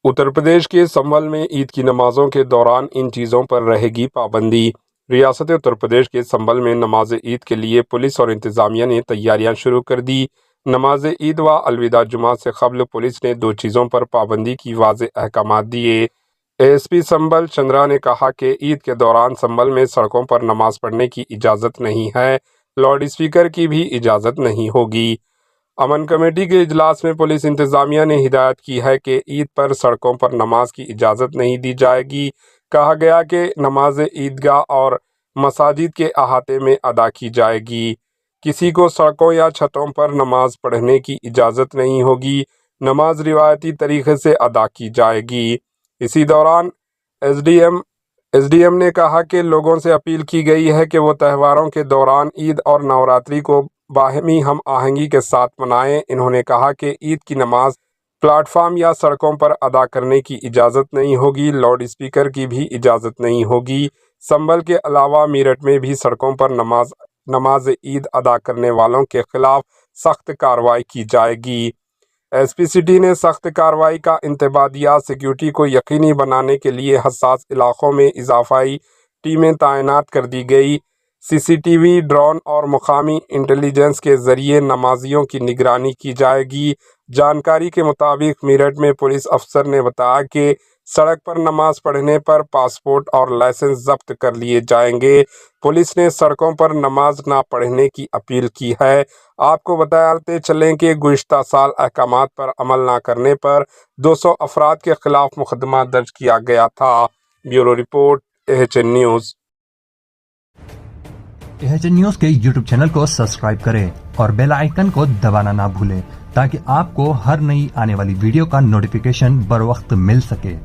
اتر پردیش کے سنبھل میں عید کی نمازوں کے دوران ان چیزوں پر رہے گی پابندی۔ ریاست اتر پردیش کے سنبھل میں نماز عید کے لیے پولیس اور انتظامیہ نے تیاریاں شروع کر دی۔ نماز عید و الوداع جمعہ سے قبل پولیس نے 2 چیزوں پر پابندی کی واضح احکامات دیے۔ ایس پی سنبھل چندرا نے کہا کہ عید کے دوران سنبھل میں سڑکوں پر نماز پڑھنے کی اجازت نہیں ہے، لاؤڈ اسپیکر کی بھی اجازت نہیں ہوگی۔ امن کمیٹی کے اجلاس میں پولیس انتظامیہ نے ہدایت کی ہے کہ عید پر سڑکوں پر نماز کی اجازت نہیں دی جائے گی۔ کہا گیا کہ نماز عیدگاہ اور مساجد کے احاطے میں ادا کی جائے گی۔ کسی کو سڑکوں یا چھتوں پر نماز پڑھنے کی اجازت نہیں ہوگی۔ نماز روایتی طریقے سے ادا کی جائے گی۔ اسی دوران ایس ڈی ایم نے کہا کہ لوگوں سے اپیل کی گئی ہے کہ وہ تہواروں کے دوران عید اور نوراتری کو باہمی ہم آہنگی کے ساتھ منائیں۔ انہوں نے کہا کہ عید کی نماز پلیٹ فارم یا سڑکوں پر ادا کرنے کی اجازت نہیں ہوگی، لاؤڈ اسپیکر کی بھی اجازت نہیں ہوگی۔ سنبھل کے علاوہ میرٹھ میں بھی سڑکوں پر نماز عید ادا کرنے والوں کے خلاف سخت کارروائی کی جائے گی۔ ایس پی سٹی نے سخت کارروائی کا انتباہ دیا۔ سیکیورٹی کو یقینی بنانے کے لیے حساس علاقوں میں اضافی ٹیمیں تعینات کر دی گئی۔ سی سی ٹی وی، ڈرون اور مقامی انٹیلیجنس کے ذریعے نمازیوں کی نگرانی کی جائے گی۔ جانکاری کے مطابق میرٹھ میں پولیس افسر نے بتایا کہ سڑک پر نماز پڑھنے پر پاسپورٹ اور لائسنس ضبط کر لیے جائیں گے۔ پولیس نے سڑکوں پر نماز نہ پڑھنے کی اپیل کی ہے۔ آپ کو بتاتے چلیں کہ گزشتہ سال احکامات پر عمل نہ کرنے پر 200 افراد کے خلاف مقدمہ درج کیا گیا تھا۔ Bureau report AHN news. AHN news کے یوٹیوب چینل کو سبسکرائب کریں اور بیل آئیکن کو دبانا نہ بھولیں تاکہ آپ کو ہر نئی آنے والی ویڈیو کا نوٹیفیکیشن بر وقت مل سکے۔